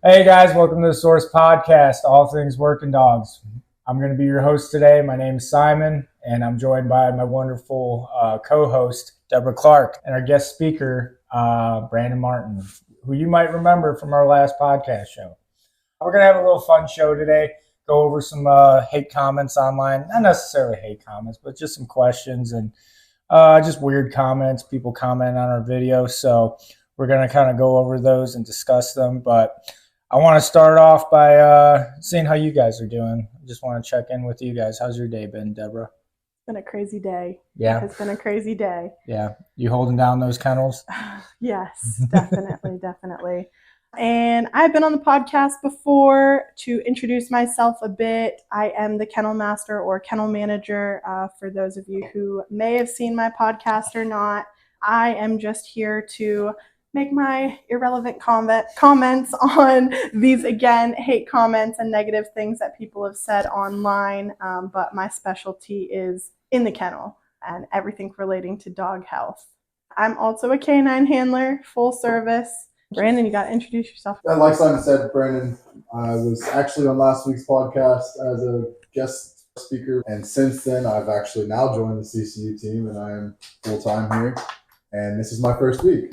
Hey guys, welcome to the Source Podcast, all things working dogs. I'm going to be your host today. My name is Simon, and I'm joined by my wonderful co-host, Deborah Clark, and our guest speaker, Brandon Martin, who you might remember from our last podcast show. We're going to have a little fun show today, go over some hate comments online, not necessarily hate comments, but just some questions and just weird comments, people comment on our video. So we're going to kind of go over those and discuss them, but I want to start off by seeing how you guys are doing. I just want to check in with you guys. How's your day been, Deborah? It's been a crazy day. Yeah. It's been a crazy day. Yeah. You holding down those kennels? Yes, definitely. And I've been on the podcast before to introduce myself a bit. I am the kennel master or kennel manager. For those of you who may have seen my podcast or not, I am just here to make my irrelevant comments on these, again, hate comments and negative things that people have said online. But my specialty is in the kennel and everything relating to dog health. I'm also a canine handler, full service. Brandon, you got to introduce yourself. Like Simon said, Brandon, I was actually on last week's podcast as a guest speaker. And since then, I've actually now joined the CCU team and I am full-time here. And this is my first week.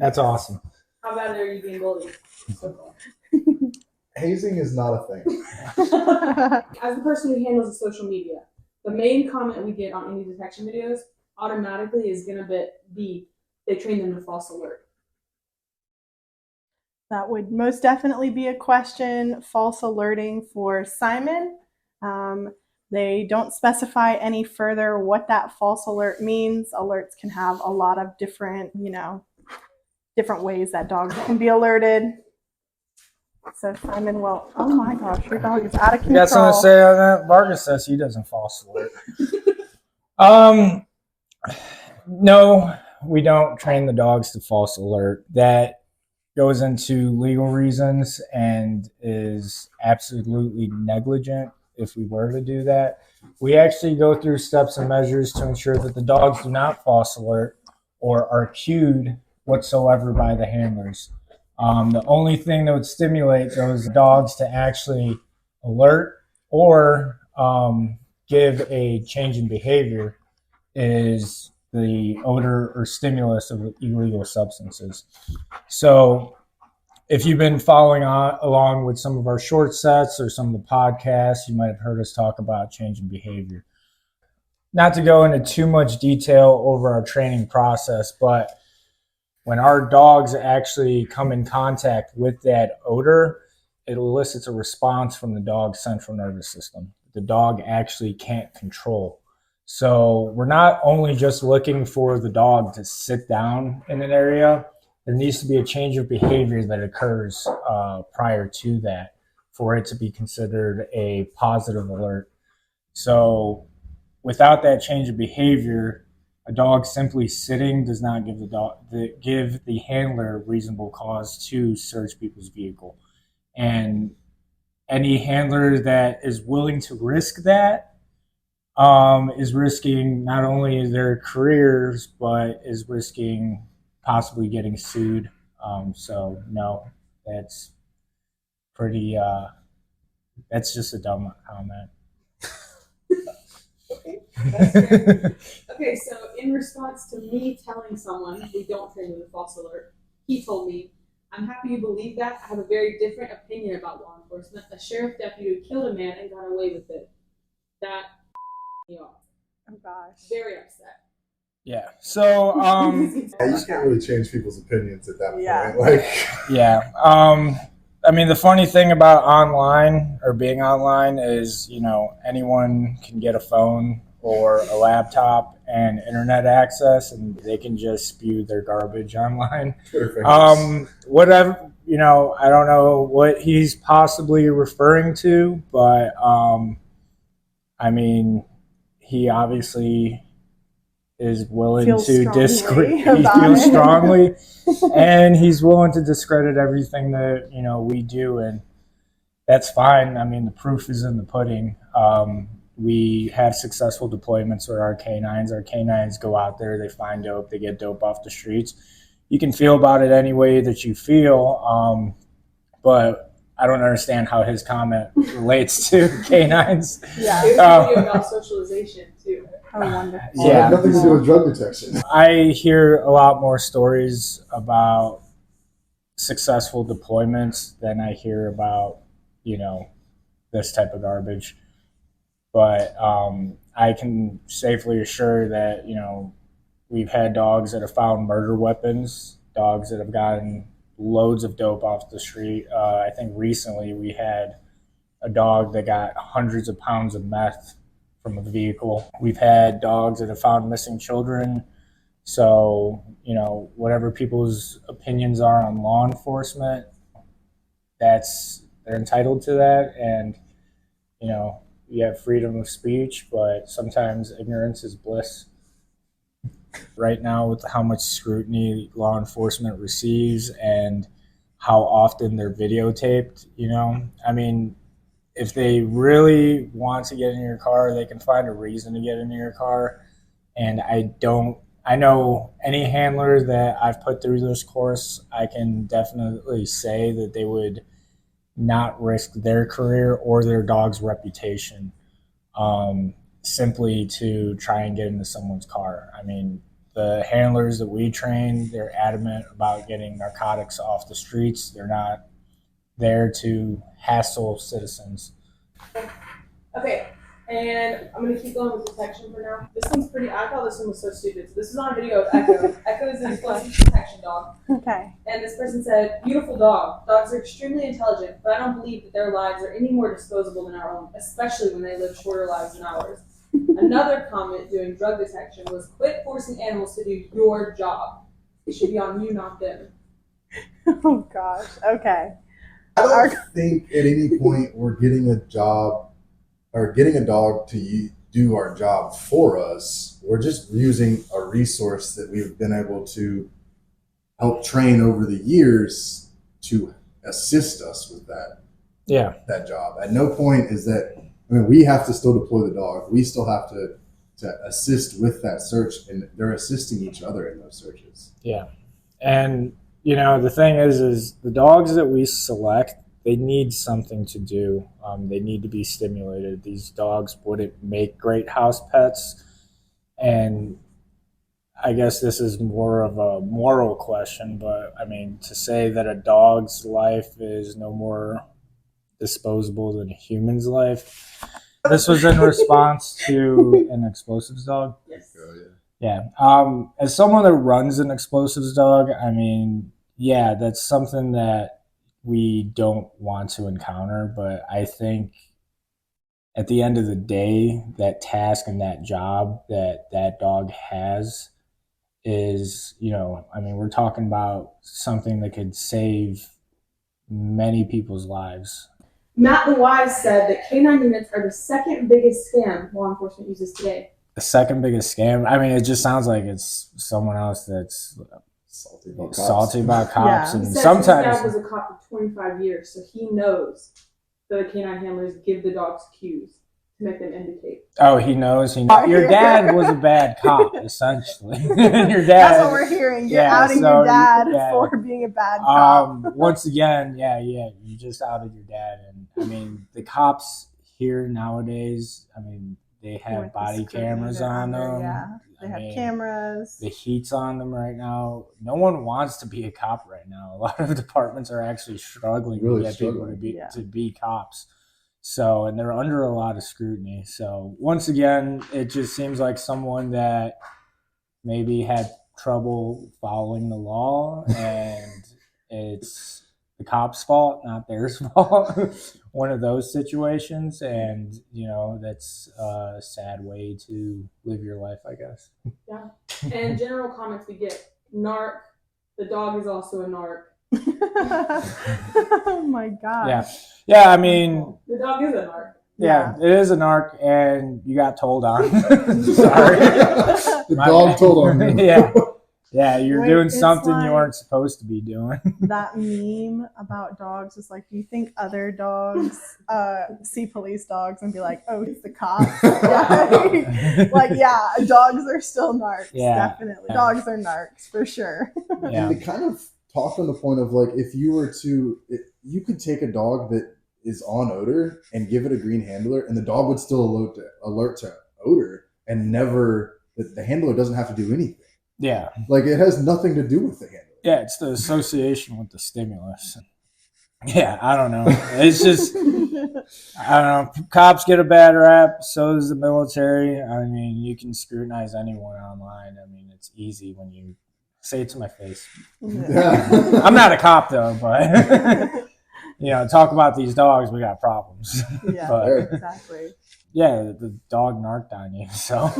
That's awesome. How bad are you being bullied so far? Hazing is not a thing. As the person who handles the social media, the main comment we get on any detection videos automatically is going to be they train them to false alert. That would most definitely be a question, false alerting for Simon. They don't specify any further what that false alert means. Alerts can have a lot of different ways that dogs can be alerted. So Simon, well, oh my gosh, your dog is out of control. You got something to say on that? Vargas says he doesn't false alert. No, we don't train the dogs to false alert. That goes into legal reasons and is absolutely negligent if we were to do that. We actually go through steps and measures to ensure that the dogs do not false alert or are cued whatsoever by the handlers. The only thing that would stimulate those dogs to actually alert or give a change in behavior is the odor or stimulus of illegal substances. So if you've been following along with some of our short sets or some of the podcasts, you might have heard us talk about change in behavior. Not to go into too much detail over our training process, but when our dogs actually come in contact with that odor, it elicits a response from the dog's central nervous system. The dog actually can't control. So we're not only just looking for the dog to sit down in an area, there needs to be a change of behavior that occurs prior to that for it to be considered a positive alert. So without that change of behavior, a dog simply sitting does not give the handler reasonable cause to search people's vehicle. And any handler that is willing to risk that is risking not only their careers, but is risking possibly getting sued. So no, that's pretty, that's just a dumb comment. That's fair. Okay, so in response to me telling someone we don't train them to false alert, he told me, "I'm happy you believe that. I have a very different opinion about law enforcement. A sheriff deputy killed a man and got away with it. That me off." Oh gosh. Very upset. Yeah. So Yeah, you can't really change people's opinions at that point. Yeah. yeah. I mean, the funny thing about online or being online is, anyone can get a phone or a laptop and internet access, and they can just spew their garbage online. Whatever, I don't know what he's possibly referring to, but I mean, he obviously is willing to disagree. He feels strongly, and he's willing to discredit everything that we do, and that's fine. I mean, the proof is in the pudding. We have successful deployments with our canines. Our canines go out there, they find dope, they get dope off the streets. You can feel about it any way that you feel, but I don't understand how his comment relates to canines. Yeah. It was a video about socialization too. Oh, wonderful. So it Yeah. had nothing to do with drug detection. I hear a lot more stories about successful deployments than I hear about, this type of garbage. But I can safely assure that, we've had dogs that have found murder weapons, dogs that have gotten loads of dope off the street. I think recently we had a dog that got hundreds of pounds of meth from a vehicle. We've had dogs that have found missing children. So, whatever people's opinions are on law enforcement, they're entitled to that. And, you have freedom of speech, but sometimes ignorance is bliss. Right now, with how much scrutiny law enforcement receives and how often they're videotaped, if they really want to get in your car, they can find a reason to get into your car. And I know any handler that I've put through this course, I can definitely say that they would not risk their career or their dog's reputation simply to try and get into someone's car. The handlers that we train, they're adamant about getting narcotics off the streets. They're not there to hassle citizens. Okay, and I'm gonna keep going with detection for now. This one's I thought this one was so stupid. So this is on a video of Echo. Echo is an explosive detection dog. Okay. And this person said, beautiful dog. Dogs are extremely intelligent, but I don't believe that their lives are any more disposable than our own, especially when they live shorter lives than ours. Another comment doing drug detection was, quit forcing animals to do your job. It should be on you, not them. Oh, gosh. Okay. I don't think at any point we're getting a job or getting a dog to do our job for us. We're just using a resource that we've been able to help train over the years to assist us with that job. At no point is that, we have to still deploy the dog. We still have to assist with that search, and they're assisting each other in those searches. Yeah. And, the thing is the dogs that we select, they need something to do. They need to be stimulated. These dogs wouldn't make great house pets. And I guess this is more of a moral question, but to say that a dog's life is no more disposable than a human's life. This was in response to an explosives dog. Yes. Oh, Yeah. As someone that runs an explosives dog, that's something that we don't want to encounter. But I think at the end of the day, that task and that job that dog has is, we're talking about something that could save many people's lives. Matt the Wise said that canine units are the second biggest scam law enforcement uses today. The second biggest scam? It just sounds like it's someone else that's salty about cops. Yeah. And He said sometimes his dad was a cop for 25 years, so he knows that the canine handlers give the dogs cues to make them indicate. Oh, he knows. Your dad was a bad cop, essentially. Your dad. That's what we're hearing. You're outing your dad for being a bad cop. Once again, you just outed your dad. And the cops here nowadays, they have body cameras on them. Yeah, they have cameras. The heat's on them right now. No one wants to be a cop right now. A lot of departments are actually struggling to get people to be cops. So, and they're under a lot of scrutiny. So once again, it just seems like someone that maybe had trouble following the law, and it's the cop's fault, not theirs fault. One of those situations. And, that's a sad way to live your life, I guess. Yeah. And general comments we get, narc, the dog is also a narc. Oh my god. Yeah, the dog is a narc. Yeah, it is a narc, and you got told on. Sorry. The dog told on you. Yeah, you're doing something you weren't supposed to be doing. That meme about dogs is like, do you think other dogs see police dogs and be like, oh, it's the cops? Dogs are still narcs, definitely. Dogs are narcs, for sure. And the kind of talk from the point of like, if you were to, you could take a dog that is on odor and give it a green handler, and the dog would still alert to odor, and never, the handler doesn't have to do anything. Yeah. Like, it has nothing to do with the handler. Yeah, it's the association with the stimulus. Yeah, I don't know. It's just, I don't know. Cops get a bad rap. So does the military. I mean, you can scrutinize anyone online. I mean, it's easy when you say it to my face. Yeah. I'm not a cop, though, but, talk about these dogs, we got problems. Yeah, But, exactly. yeah, the dog narked on you. So,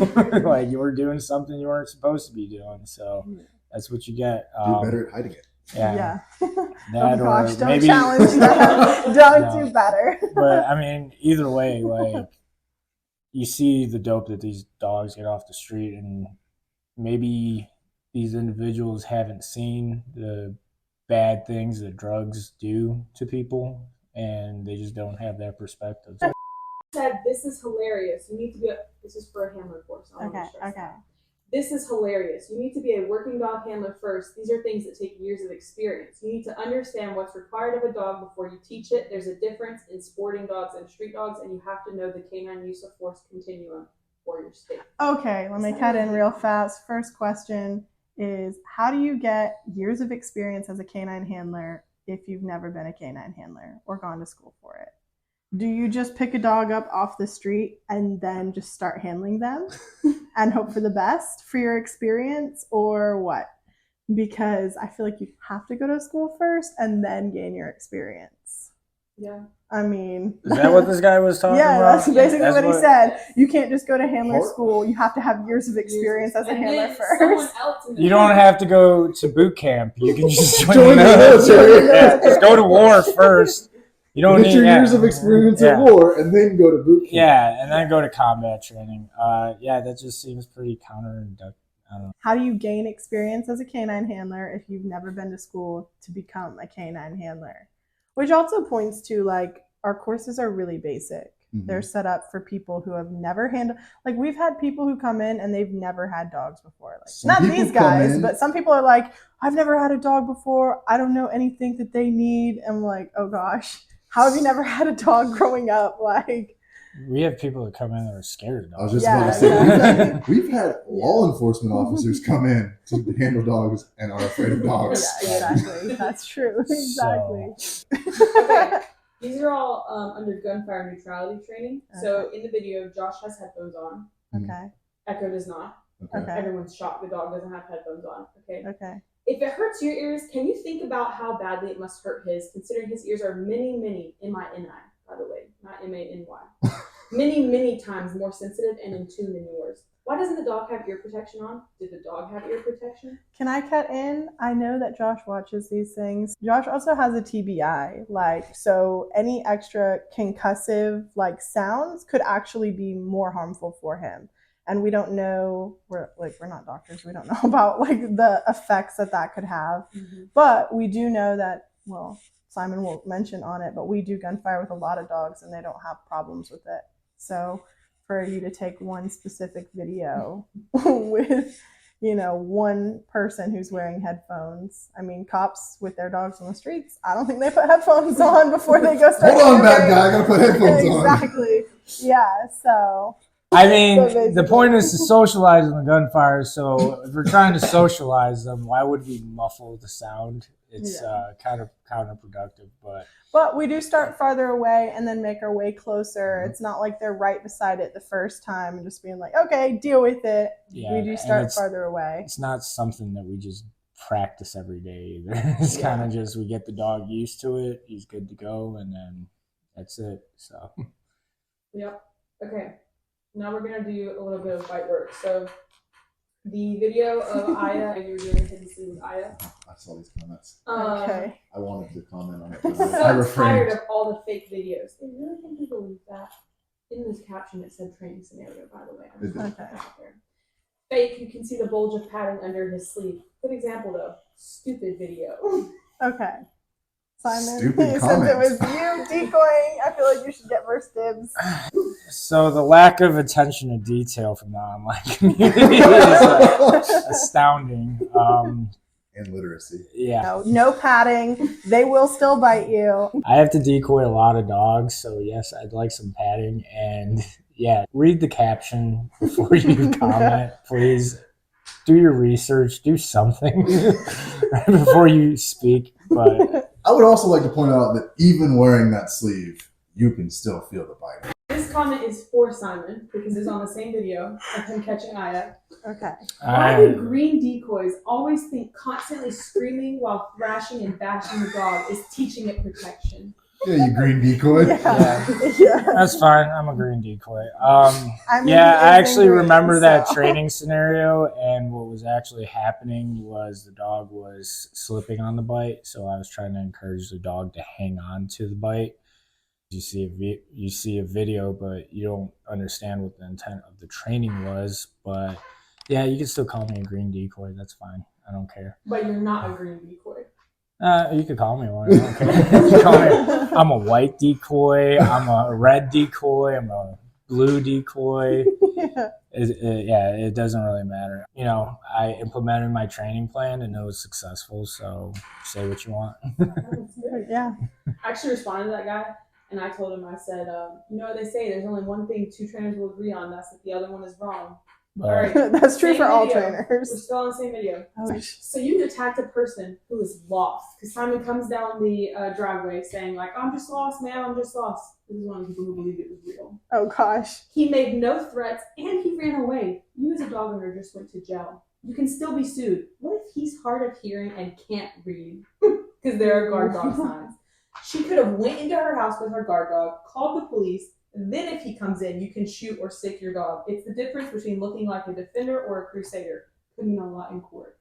like, you were doing something you weren't supposed to be doing. So, that's what you get. Do better at hiding it. Yeah. Oh gosh, don't maybe, challenge that. Don't do better. But I mean, either way, like, you see the dope that these dogs get off the street, and maybe these individuals haven't seen the bad things that drugs do to people, and they just don't have that perspective. Said, this is hilarious. You need to be this is for a handler course. Okay. This is hilarious. You need to be a working dog handler first. These are things that take years of experience. You need to understand what's required of a dog before you teach it. There's a difference in sporting dogs and street dogs, and you have to know the canine use of force continuum for your state. Okay, let me cut in real fast. First question is, how do you get years of experience as a canine handler if you've never been a canine handler or gone to school for it? Do you just pick a dog up off the street and then just start handling them and hope for the best for your experience, or what? Because I feel like you have to go to school first and then gain your experience. Yeah. I mean, Is that what this guy was talking about? Yeah, that's basically That's what he said. You can't just go to handler school. You have to have years of experience as a And handler then first. someone else in the You don't have to go to boot camp. You can just join Join the the military. military. Yeah, just go to war first. You don't Get need your years of experience at war, and then go to boot camp. Yeah, and then go to combat training. That just seems pretty counterintuitive. I don't know. How do you gain experience as a canine handler if you've never been to school to become a canine handler? Which also points to, like, our courses are really basic. Mm-hmm. They're set up for people who have never handled, like, we've had people who come in and they've never had dogs before. Like, Some not people these come guys, in- but some people are like, I've never had a dog before. I don't know anything that they need. I'm like, oh gosh, how have you never had a dog growing up? Like, We have people that come in that are scared of dogs. I was just Yeah, about to say, exactly. we've had law enforcement officers come in to handle dogs and are afraid of dogs. yeah, exactly. That's true. Exactly. Okay. These are all under gunfire neutrality training. So in the video, Josh has headphones on. Okay. Echo does not. Okay. Everyone's shocked the dog doesn't have headphones on. Okay. Okay. If it hurts your ears, can you think about how badly it must hurt his, considering his ears are many, M-I-N-I, by the way, not M-A-N-Y. many times more sensitive and in tune than yours. Why doesn't the dog have ear protection on? Did the dog have ear protection? Can I cut in? I know that Josh watches these things. Josh also has a TBI, so any extra concussive sounds could actually be more harmful for him. And we don't know, we're not doctors, we don't know about the effects that could have. Mm-hmm. But we do know that, well, Simon will mention on it, but we do gunfire with a lot of dogs and they don't have problems with it. So for you to take one specific video with, one person who's wearing headphones. I mean, cops with their dogs on the streets, I don't think they put headphones on before they go start. Hold on, bad guy, I gotta put headphones on. Exactly. Yeah, so. I mean, the point is to socialize in the gunfire. So if we're trying to socialize them, why would we muffle the sound? It's kind of counterproductive. But we do start farther away and then make our way closer. It's not like they're right beside it the first time and just being like, okay, deal with it. Yeah, we do start farther away. It's not something that we just practice every day either. It's kind of just we get the dog used to it. He's good to go, and then that's it. So. Yep. Okay. Now we're going to do a little bit of fight work. So the video of Aya, and you were doing a hidden scene with Aya. I saw these comments. Okay. I wanted to comment on it. I'm I so refrained. tired of all the fake videos. They really think we believe that. In this caption, it said training scenario, by the way. I'm just gonna put that out there. Fake, you can see the bulge of padding under his sleeve. Good example, though. Stupid video. Okay. Simon, Stupid since comments. it was you decoying, I feel like you should get first dibs. So the lack of attention to detail from the online community is astounding. and literacy. Yeah. No patting. They will still bite you. I have to decoy a lot of dogs, so yes, I'd like some padding. And yeah, read the caption before you comment, please. Do your research, do something right before you speak. But I would also like to point out that even wearing that sleeve, you can still feel the bite. This comment is for Simon because it's on the same video of him catching Aya. Okay. Why do green decoys always think constantly screaming while thrashing and bashing the dog is teaching it protection? Yeah, you green decoy. Yeah. that's fine. I'm a green decoy. I mean, Yeah, I he is actually in green, remember that so. training scenario, and what was actually happening was the dog was slipping on the bite, so I was trying to encourage the dog to hang on to the bite. You see a video, but you don't understand what the intent of the training was. But yeah, you can still call me a green decoy. That's fine. I don't care. But you're not a green decoy. You could call me one. I don't care. You can call me, I'm a white decoy. I'm a red decoy. I'm a blue decoy. It doesn't really matter. You know, I implemented my training plan and it was successful. So say what you want. Yeah. I actually responded to that guy and I told him, I said, you know what they say, there's only one thing two trainers will agree on, that's that the other one is wrong. All right. That's true Same for all video. trainers. We're still on the same video. Oh. So you attacked a person who is lost. Because Simon comes down the driveway saying like, I'm just lost, man, I'm just lost. This is one of the people who believed it was real. Oh gosh. He made no threats and he ran away. You as a dog owner just went to jail. You can still be sued. What if he's hard of hearing and can't read? Because there are guard dog signs. She could have went into her house with her guard dog, called the police, and then if he comes in, you can shoot or sick your dog. It's the difference between looking like a defender or a crusader. Putting on a lot in court.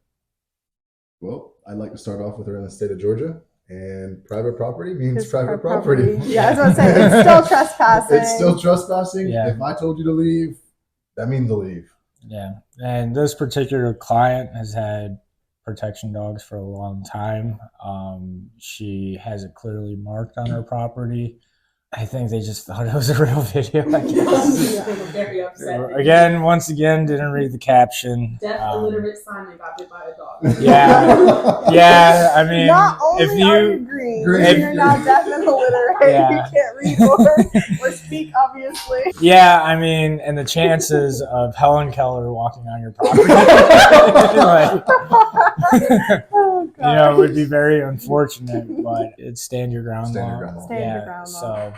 Well, I'd like to start off with her in the state of Georgia. And private property means It's private property. Yeah, I was going to say, it's still trespassing. It's still trespassing. Yeah. If I told you to leave, that means to leave. Yeah. And this particular client has had protection dogs for a long time. She has it clearly marked on her property. I think they just thought it was a real video, I guess. They were very upset. Once again, didn't read the caption. Deaf illiterate Simon got bit by a dog. Yeah. Yeah, I mean, Not only if are you you green, Green. you're not deaf and illiterate. Yeah. You can't read or speak, obviously. yeah, I mean, and the chances of Helen Keller walking on your property, like, Oh, you know, would be very unfortunate, but it's stand your ground Stand your law. ground law. Stand your Yeah, ground law. so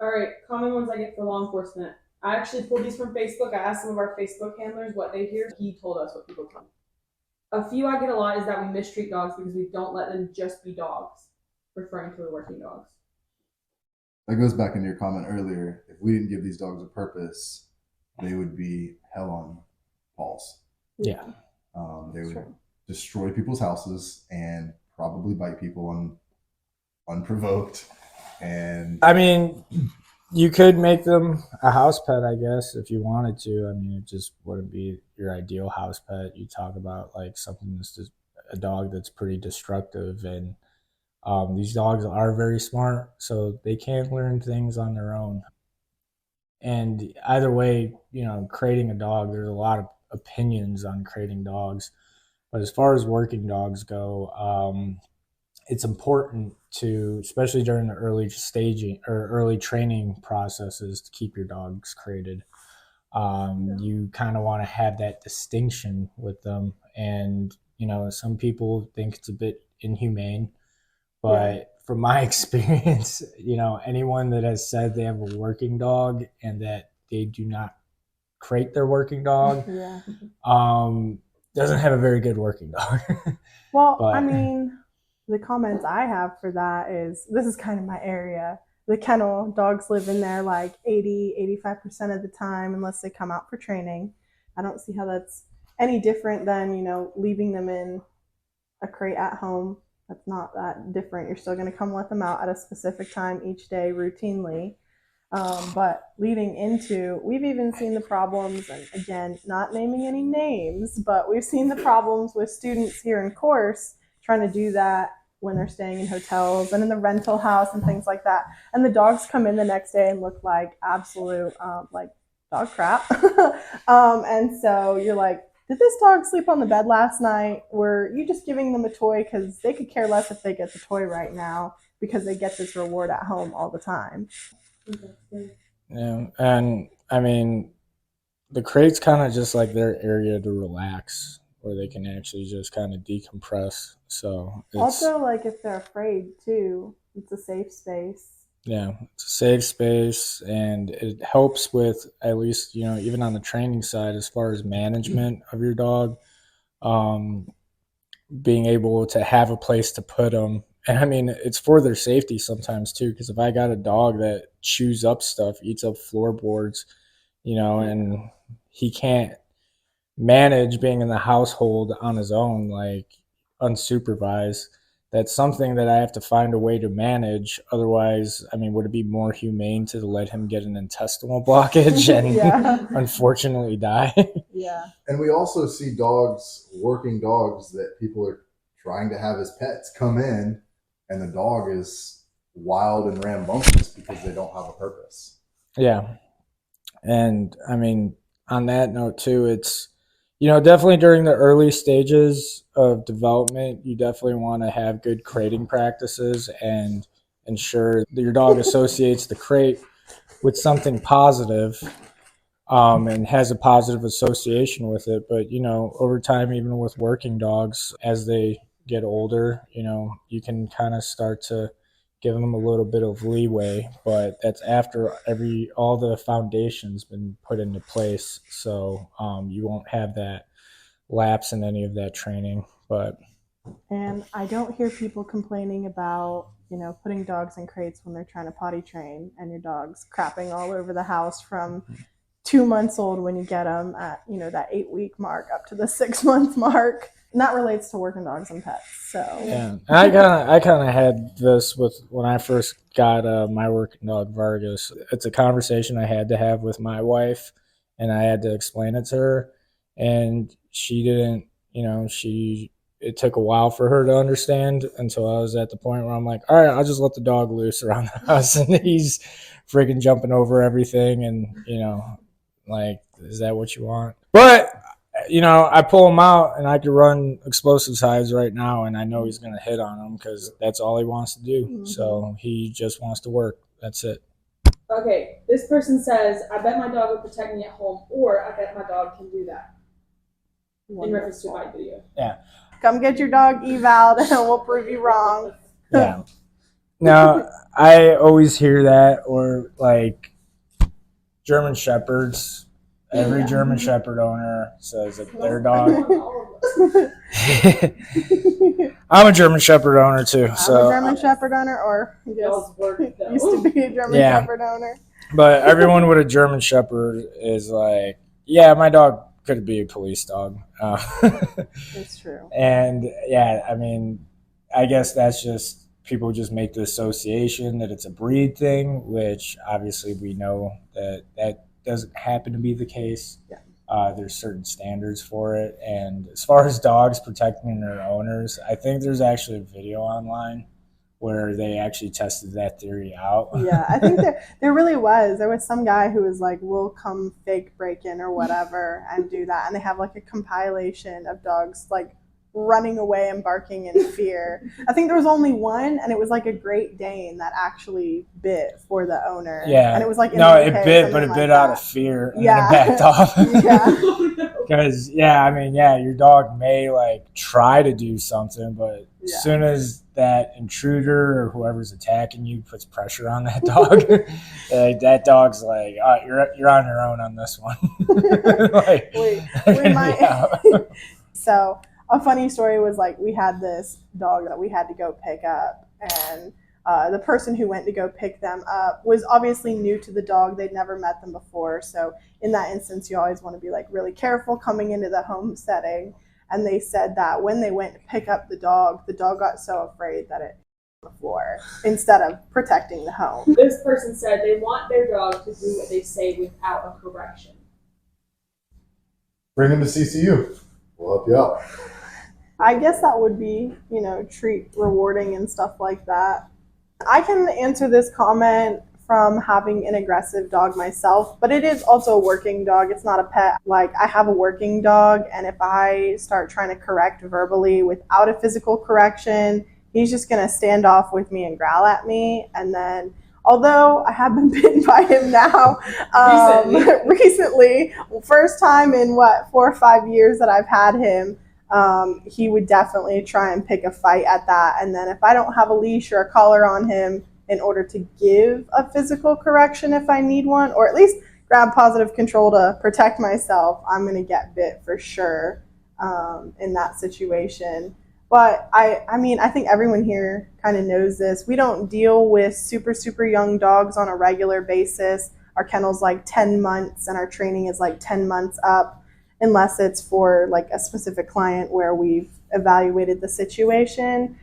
All right, common ones I get for law enforcement. I actually pulled these from Facebook. I asked some of our Facebook handlers what they hear. He told us what people tell me. A few I get a lot is that we mistreat dogs because we don't let them just be dogs, referring to the working dogs. That goes back into your comment earlier. If we didn't give these dogs a purpose, they would be hell on balls. yeah. They would Sure. destroy people's houses and probably bite people unprovoked. And I mean, you could make them a house pet, I guess, if you wanted to. I mean, it just wouldn't be your ideal house pet. You talk about like something that's just a dog that's pretty destructive, and these dogs are very smart, so they can learn things on their own. And either way, you know, creating a dog, there's a lot of opinions on creating dogs. But as far as working dogs go, it's important to, especially during the early staging or early training processes, to keep your dogs crated. You kind of want to have that distinction with them. And, you know, some people think it's a bit inhumane, but from my experience, you know, anyone that has said they have a working dog and that they do not crate their working dog, Yeah. doesn't have a very good working dog. Well, But- I mean, the comments I have for that is, this is kind of my area. The kennel, dogs live in there like 85% of the time unless they come out for training. I don't see how that's any different than, you know, leaving them in a crate at home. That's not that different. You're still going to come let them out at a specific time each day routinely. But leading into, we've even seen the problems, and again, not naming any names, but we've seen the problems with students here in course trying to do that when they're staying in hotels and in the rental house and things like that. And the dogs come in the next day and look like absolute, like dog crap. And so you're like, did this dog sleep on the bed last night? Were you just giving them a toy? Because they could care less if they get the toy right now because they get this reward at home all the time. Yeah, and I mean, the crate's kind of just like their area to relax, where they can actually just kind of decompress. So it's, Also, like if they're afraid too, it's a safe space. yeah, it's a safe space, and it helps with, at least, even on the training side, as far as management of your dog, um, being able to have a place to put them. And I mean, it's for their safety sometimes too, because if I got a dog that chews up stuff, eats up floorboards, and he can't manage being in the household on his own, like unsupervised, that's something that I have to find a way to manage. Otherwise, I mean, would it be more humane to let him get an intestinal blockage and unfortunately die? Yeah. And we also see dogs, working dogs that people are trying to have as pets, come in, and the dog is wild and rambunctious because they don't have a purpose. Yeah. And I mean, on that note too, it's, definitely during the early stages of development, you definitely want to have good crating practices and ensure that your dog associates the crate with something positive, and has a positive association with it. But, over time, even with working dogs, as they get older, you can kind of start to give them a little bit of leeway, but that's after all the foundation's been put into place. So you won't have that lapse in any of that training. And I don't hear people complaining about, putting dogs in crates when they're trying to potty train and your dog's crapping all over the house from 2 months old when you get them at, that 8-week mark up to the 6-month mark. And that relates to working dogs and pets. So yeah, and I kind of had this with when I first got my working dog Vargas. It's a conversation I had to have with my wife, and I had to explain it to her, and she didn't. It took a while for her to understand until I was at the point where I'm like, all right, I'll just let the dog loose around the house, and he's freaking jumping over everything, and like, is that what you want? But I pull him out and I could run explosives highs right now, and I know he's going to hit on him because that's all he wants to do. Mm-hmm. So he just wants to work. That's it. Okay, this person says, I bet my dog would protect me at home, or I bet my dog can do that. In reference to my video. Yeah. Come get your dog eval'd and we'll prove you wrong. Yeah. Now, I always hear that, or like German Shepherds. Every German Shepherd owner says that their dog. I'm a German Shepherd owner too. I'm a German Shepherd owner, or used to be a German Shepherd owner. But everyone with a German Shepherd is like, yeah, my dog could be a police dog. It's true. And yeah, I mean, I guess that's just people just make the association that it's a breed thing, which obviously we know that doesn't happen to be the case. Yeah. There's certain standards for it. And as far as dogs protecting their owners, I think there's actually a video online where they actually tested that theory out. Yeah, I think there really was. There was some guy who was like, we'll come fake break in or whatever and do that. And they have like a compilation of dogs like running away and barking in fear. I think there was only one, and it was like a Great Dane that actually bit for the owner. Yeah. And it was like it bit, but it bit out of fear and then it backed off. Yeah. Because your dog may like try to do something, but as soon as that intruder or whoever's attacking you puts pressure on that dog, that dog's like, oh, you're on your own on this one. Like, we might. So a funny story was like, we had this dog that we had to go pick up, and the person who went to go pick them up was obviously new to the dog. They'd never met them before. So in that instance, you always want to be like really careful coming into the home setting. And they said that when they went to pick up the dog got so afraid that it on the floor instead of protecting the home. This person said they want their dog to do what they say without a correction. Bring him to CCU. We'll help you out. I guess that would be, treat rewarding and stuff like that. I can answer this comment from having an aggressive dog myself, but it is also a working dog. It's not a pet. Like, I have a working dog, and if I start trying to correct verbally without a physical correction, he's just going to stand off with me and growl at me. And then, although I have been bitten by him now recently, first time in 4 or 5 years that I've had him, he would definitely try and pick a fight at that. And then if I don't have a leash or a collar on him in order to give a physical correction if I need one, or at least grab positive control to protect myself, I'm going to get bit for sure in that situation. But I mean, I think everyone here kind of knows this. We don't deal with super, super young dogs on a regular basis. Our kennel's like 10 months and our training is like 10 months up, unless it's for like a specific client where we've evaluated the situation.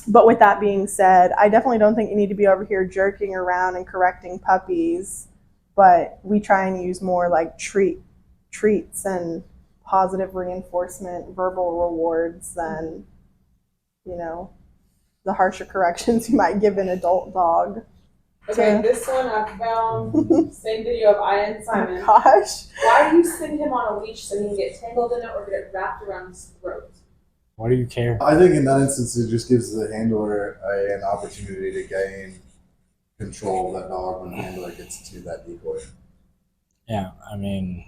But with that being said, I definitely don't think you need to be over here jerking around and correcting puppies, but we try and use more like treats and positive reinforcement, verbal rewards than, you know, the harsher corrections you might give an adult dog. Okay, this one I found, same video of Aya and Simon. Oh gosh. Why do you send him on a leash so he can get tangled in it or get it wrapped around his throat? Why do you care? I think in that instance, it just gives the handler an opportunity to gain control of that dog when the handler gets to that decoy. Yeah, I mean,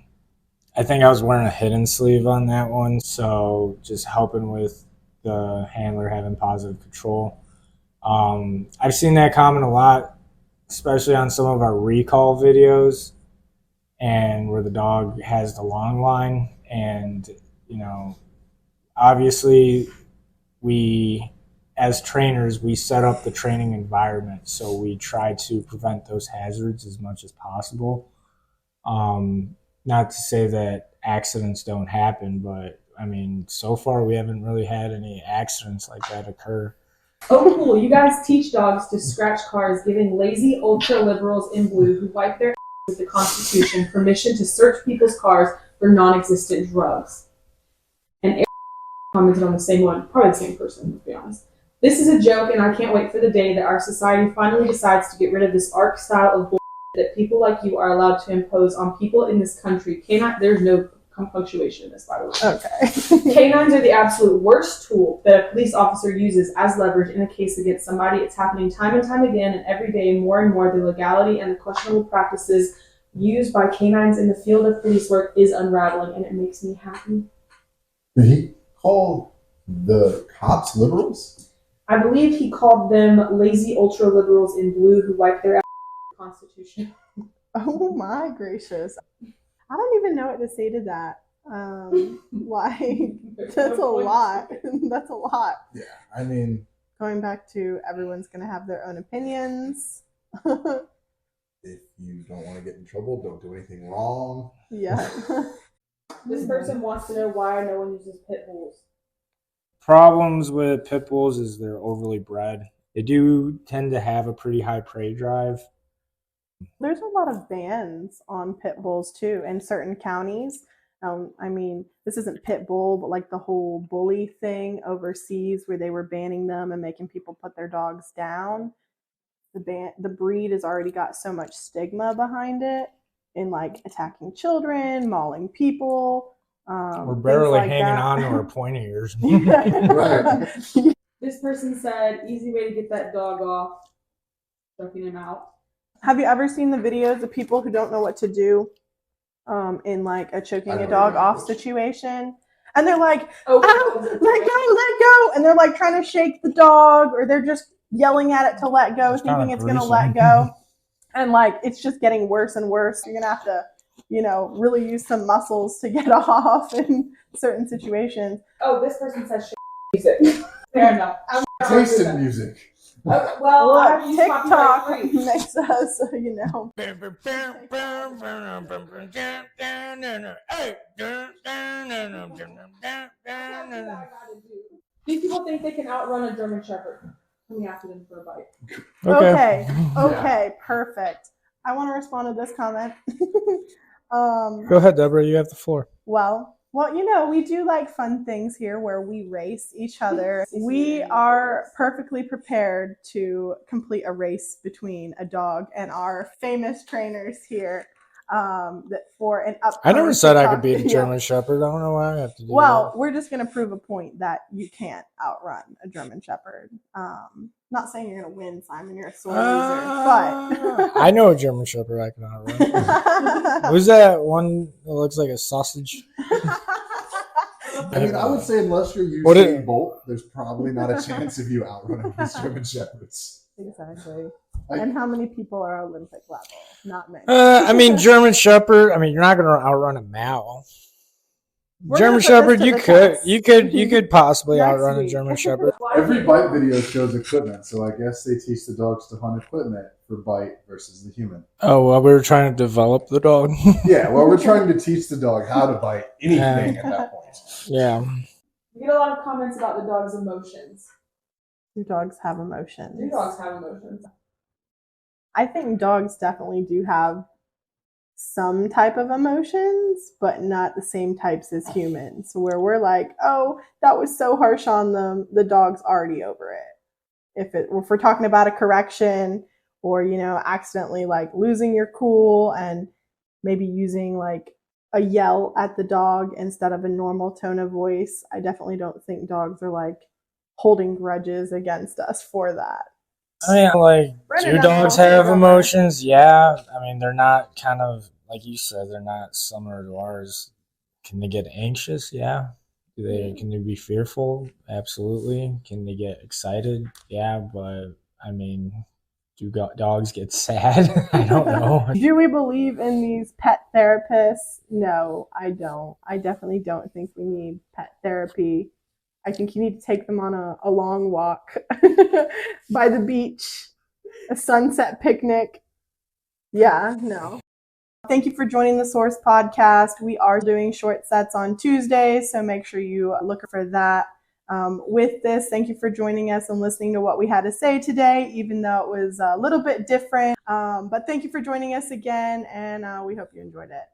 I think I was wearing a hidden sleeve on that one, so just helping with the handler having positive control. I've seen that comment a lot, especially on some of our recall videos, and where the dog has the long line, and you know, obviously we as trainers we set up the training environment, so we try to prevent those hazards as much as possible. Not to say that accidents don't happen, but I mean, so far we haven't really had any accidents like that occur. Oh, cool. You guys teach dogs to scratch cars, giving lazy ultra-liberals in blue who wipe their with the Constitution permission to search people's cars for non-existent drugs. And Eric commented on the same one, probably the same person, to be honest. This is a joke, and I can't wait for the day that our society finally decides to get rid of this ARC style of bullshit that people like you are allowed to impose on people in this country. There's no punctuation in this, by the way. Okay. Canines are the absolute worst tool that a police officer uses as leverage in a case against somebody. It's happening time and time again, and every day more and more the legality and the questionable practices used by canines in the field of police work is unraveling, and it makes me happy. Did he call the cops liberals? I believe he called them lazy ultra-liberals in blue who wipe their ass with the Constitution. Oh my gracious. I don't even know what to say to that. That's a lot. That's a lot. Yeah, I mean, Going back to everyone's going to have their own opinions. if you don't want to get in trouble, don't do anything wrong. Yeah. This person wants to know why no one uses pit bulls. Problems with pit bulls is they're overly bred. They do tend to have a pretty high prey drive. There's a lot of bans on pit bulls too in certain counties. I mean, this isn't pit bull, but like the whole bully thing overseas where they were banning them and making people put their dogs down. The breed has already got so much stigma behind it in like attacking children, mauling people. We're barely like hanging that. on to our pointy ears. Right. This person said, easy way to get that dog off, choking him out. Have you ever seen the videos of people who don't know what to do in like a choking a dog off situation? And they're like, oh, let go. And they're like trying to shake the dog, or they're just yelling at it to let go, thinking it's going to let go. And like, it's just getting worse and worse. You're going to have to, really use some muscles to get off in certain situations. Oh, this person says music. Fair enough. Taste in music. Okay, well, I've used TikTok copyright free. makes us, These people think they can outrun a German Shepherd. Coming after them for a bite. Okay, perfect. I want to respond to this comment. Go ahead, Deborah. You have the floor. Well, Well, we do like fun things here where we race each other. We are perfectly prepared to complete a race between a dog and our famous trainers here for an upcoming. I never said I could beat a German Shepherd. I don't know why I have to do Well, that. we're just going to prove a point that you can't outrun a German Shepherd. Not saying you're going to win, Simon. You're a sore loser, but I know a German Shepherd I can outrun. Who's that one that looks like a sausage? I mean, I would say unless you're Usain Bolt, there's probably not a chance of you outrunning these German Shepherds. Exactly. And how many people are Olympic level? Not many. I mean, German Shepherd. I mean, you're not going to outrun a Mal. German Shepherd, you could possibly outrun a German Shepherd. Every bite video shows equipment, so I guess they teach the dogs to hunt equipment for bite versus the human. Oh, well, we were trying to develop the dog. Yeah, well, we're trying to teach the dog how to bite anything at that point. Yeah. We get a lot of comments about the dog's emotions. Do dogs have emotions? Do dogs have emotions? I think dogs definitely do have some type of emotions, but not the same types as humans. Where we're like, oh, that was so harsh on them, the dog's already over it. If we're talking about a correction or, accidentally like losing your cool and maybe using like a yell at the dog instead of a normal tone of voice, I definitely don't think dogs are like holding grudges against us for that. I mean, do dogs have emotions? Yeah. I mean, they're not kind of, like you said, they're not similar to ours. Can they get anxious? Yeah. Can they be fearful? Absolutely. Can they get excited? Yeah. But, I mean, do dogs get sad? I don't know. Do we believe in these pet therapists? No, I don't. I definitely don't think we need pet therapy. I think you need to take them on a long walk by the beach, a sunset picnic. Yeah, no. Thank you for joining the Source Podcast. We are doing short sets on Tuesdays, so make sure you look for that. With this, thank you for joining us and listening to what we had to say today, even though it was a little bit different. But thank you for joining us again, and we hope you enjoyed it.